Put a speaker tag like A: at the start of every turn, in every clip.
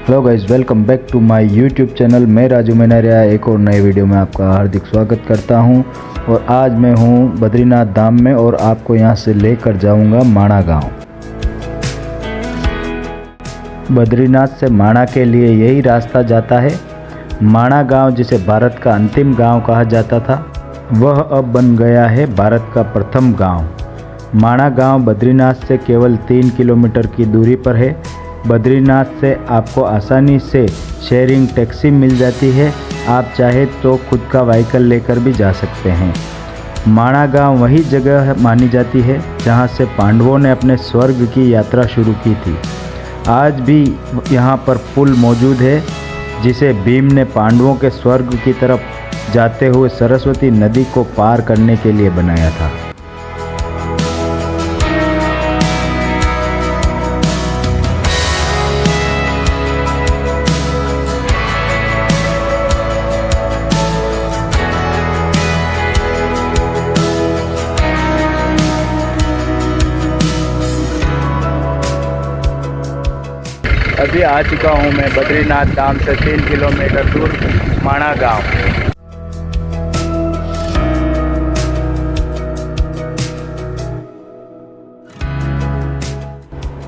A: Hello guys, welcome back to my YouTube channel. मैं राजू मैनारिया एक और नए वीडियो में आपका हार्दिक स्वागत करता हूं। और आज मैं हूं बद्रीनाथ धाम में और आपको यहां से लेकर जाऊंगा माणा गांव। बद्रीनाथ से माणा के लिए यही रास्ता जाता है। माणा गांव, जिसे भारत का अंतिम गांव कहा जाता था, वह अब बन गया है भारत का प्रथम गांव। माणा गांव बद्रीनाथ से केवल 3 किलोमीटर की दूरी पर है। बद्रीनाथ से आपको आसानी से शेयरिंग टैक्सी मिल जाती है। आप चाहे तो खुद का व्हीकल लेकर भी जा सकते हैं। माणा गांव वही जगह मानी जाती है जहां से पांडवों ने अपने स्वर्ग की यात्रा शुरू की थी। आज भी यहां पर पुल मौजूद है जिसे भीम ने पांडवों के स्वर्ग की तरफ जाते हुए सरस्वती नदी को पार करने के लिए बनाया था। अभी आ चुका हूँ मैं बद्रीनाथ धाम से 3 किलोमीटर दूर माणा गांव।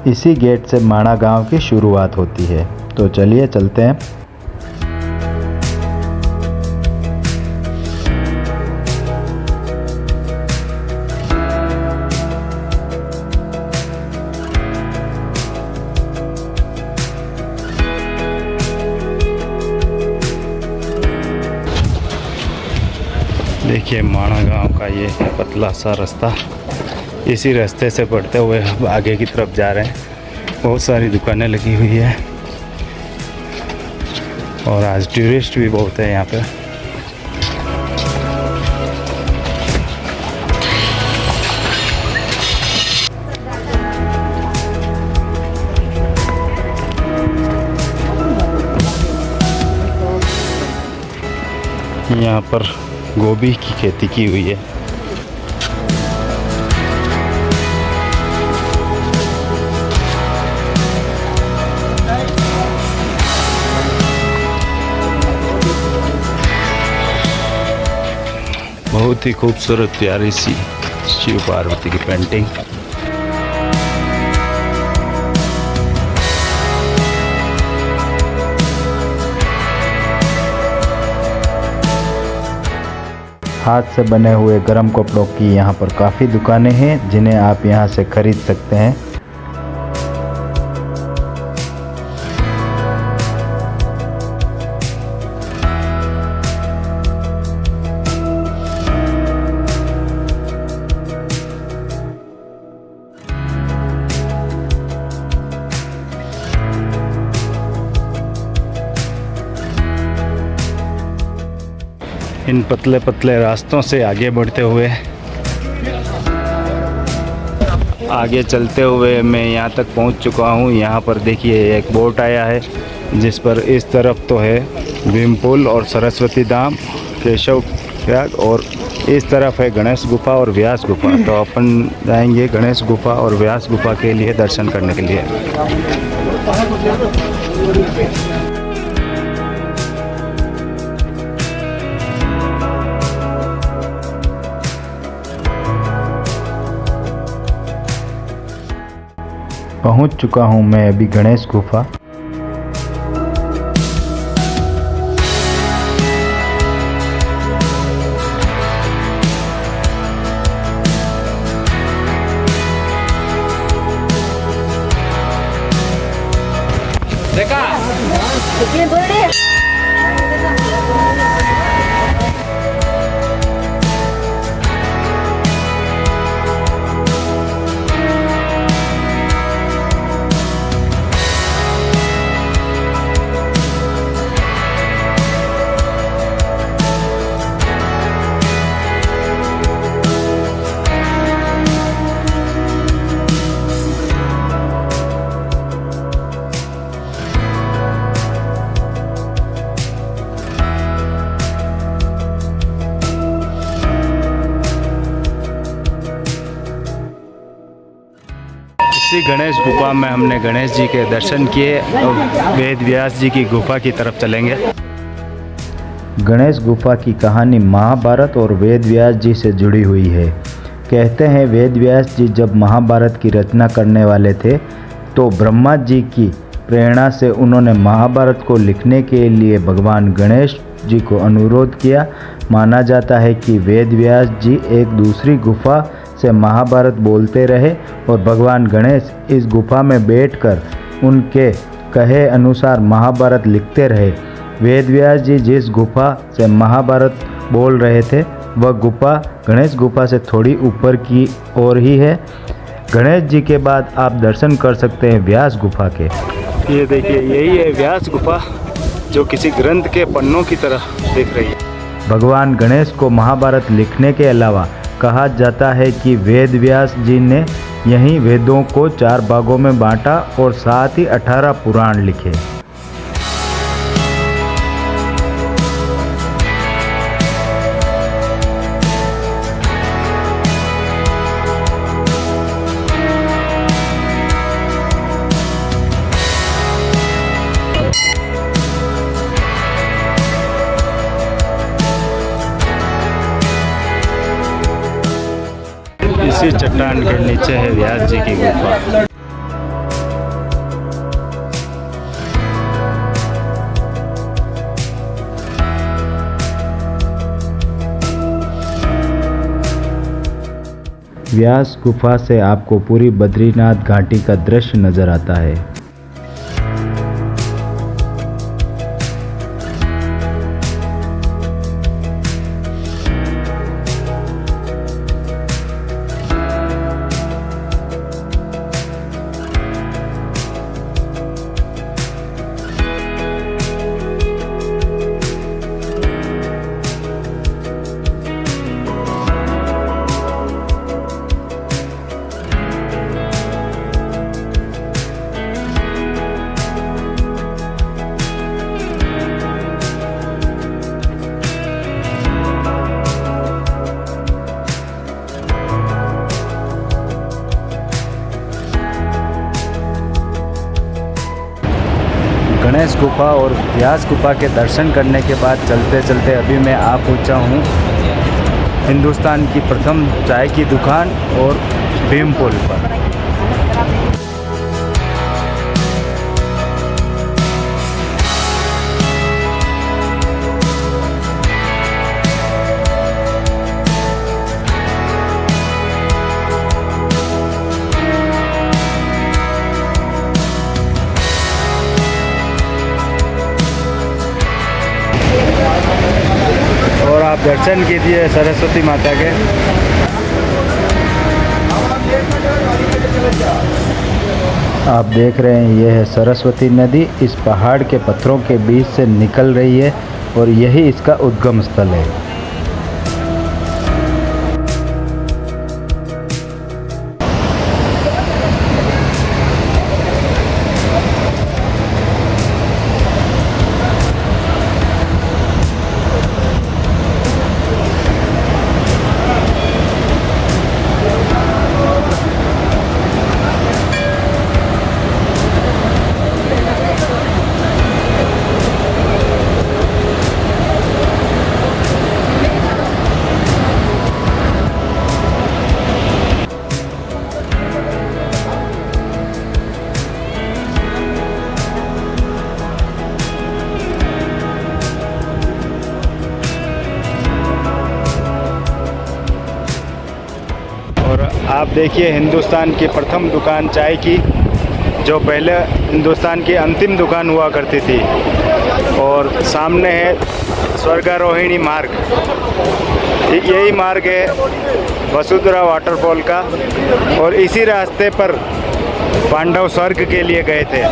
A: इसी गेट से माणा गांव की शुरुआत होती है। तो चलिए चलते हैं। देखिए माणा गांव का ये पतला सा रास्ता, इसी रास्ते से बढ़ते हुए अब आगे की तरफ जा रहे हैं। बहुत सारी दुकानें लगी हुई है और आज टूरिस्ट भी बहुत है यहाँ पे। यहाँ पर गोभी की खेती की हुई है। बहुत ही खूबसूरत प्यारी सी शिव पार्वती की पेंटिंग। हाथ से बने हुए गर्म कपड़ों की यहाँ पर काफ़ी दुकानें हैं जिन्हें आप यहाँ से खरीद सकते हैं। इन पतले पतले रास्तों से आगे बढ़ते हुए, आगे चलते हुए मैं यहाँ तक पहुँच चुका हूँ। यहाँ पर देखिए एक बोट आया है जिस पर इस तरफ तो है भीम पुल और सरस्वती धाम, केशव प्रयाग, और इस तरफ है गणेश गुफा और व्यास गुफा। तो अपन जाएंगे गणेश गुफा और व्यास गुफा के लिए दर्शन करने के लिए। पहुंच चुका हूं मैं अभी गणेश गुफा।
B: देखा कितने बड़े
A: इसी गणेश गुफा में हमने गणेश जी के दर्शन किए। अब वेद व्यास जी की गुफा की तरफ चलेंगे। गणेश गुफा की कहानी महाभारत और वेद व्यास जी से जुड़ी हुई है। कहते हैं वेद व्यास जी जब महाभारत की रचना करने वाले थे तो ब्रह्मा जी की प्रेरणा से उन्होंने महाभारत को लिखने के लिए भगवान गणेश जी को अनुरोध किया। माना जाता है कि वेद व्यास जी एक दूसरी गुफा से महाभारत बोलते रहे और भगवान गणेश इस गुफा में बैठकर उनके कहे अनुसार महाभारत लिखते रहे। वेद व्यास जी जिस गुफा से महाभारत बोल रहे थे वह गुफा गणेश गुफा से थोड़ी ऊपर की ओर ही है। गणेश जी के बाद आप दर्शन कर सकते हैं व्यास गुफा के। ये देखिए यही है व्यास गुफा जो किसी ग्रंथ के पन्नों की तरह दिख रही है। भगवान गणेश को महाभारत लिखने के अलावा कहा जाता है कि वेद व्यास जी ने यहीं वेदों को 4 भागों में बांटा और साथ ही 18 पुराण लिखे। इसी चट्टान के नीचे है व्यास जी की गुफा। व्यास गुफा से आपको पूरी बद्रीनाथ घाटी का दृश्य नजर आता है। गणेश गुफा और व्यास गुफा के दर्शन करने के बाद चलते चलते अभी मैं आ पहुंचा हूं हिंदुस्तान की प्रथम चाय की दुकान और भीम पुल पर। और आप दर्शन कीजिए सरस्वती माता के। आप देख रहे हैं यह है सरस्वती नदी, इस पहाड़ के पत्थरों के बीच से निकल रही है और यही इसका उद्गम स्थल है। और आप देखिए हिंदुस्तान की प्रथम दुकान चाय की, जो पहले हिंदुस्तान की अंतिम दुकान हुआ करती थी। और सामने है स्वर्गारोहिणी मार्ग, यही मार्ग है वसुंधरा वाटरफॉल का और इसी रास्ते पर पांडव स्वर्ग के लिए गए थे।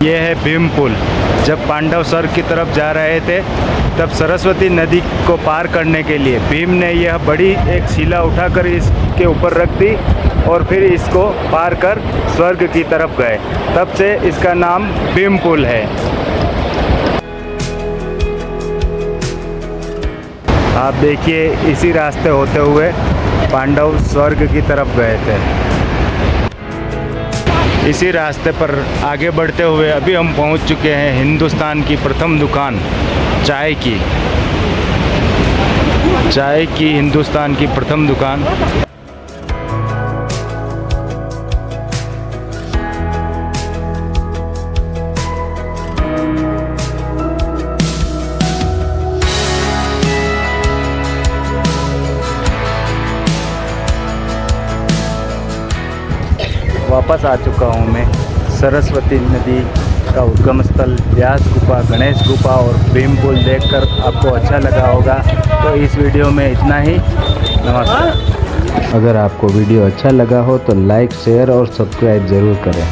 A: ये है भीम पुल। जब पांडव स्वर्ग की तरफ जा रहे थे तब सरस्वती नदी को पार करने के लिए भीम ने यह बड़ी एक शिला उठाकर इसके ऊपर रख दी और फिर इसको पार कर स्वर्ग की तरफ गए। तब से इसका नाम भीम पुल है। आप देखिए, इसी रास्ते होते हुए पांडव स्वर्ग की तरफ गए थे। इसी रास्ते पर आगे बढ़ते हुए अभी हम पहुंच चुके हैं हिंदुस्तान की प्रथम दुकान चाय की हिंदुस्तान की प्रथम दुकान। वापस आ चुका हूँ मैं। सरस्वती नदी का उद्गम स्थल, व्यास गुफा, गणेश गुफा और भीम पुल देखकर आपको अच्छा लगा होगा। तो इस वीडियो में इतना ही। नमस्कार। अगर आपको वीडियो अच्छा लगा हो तो लाइक, शेयर और सब्सक्राइब ज़रूर करें।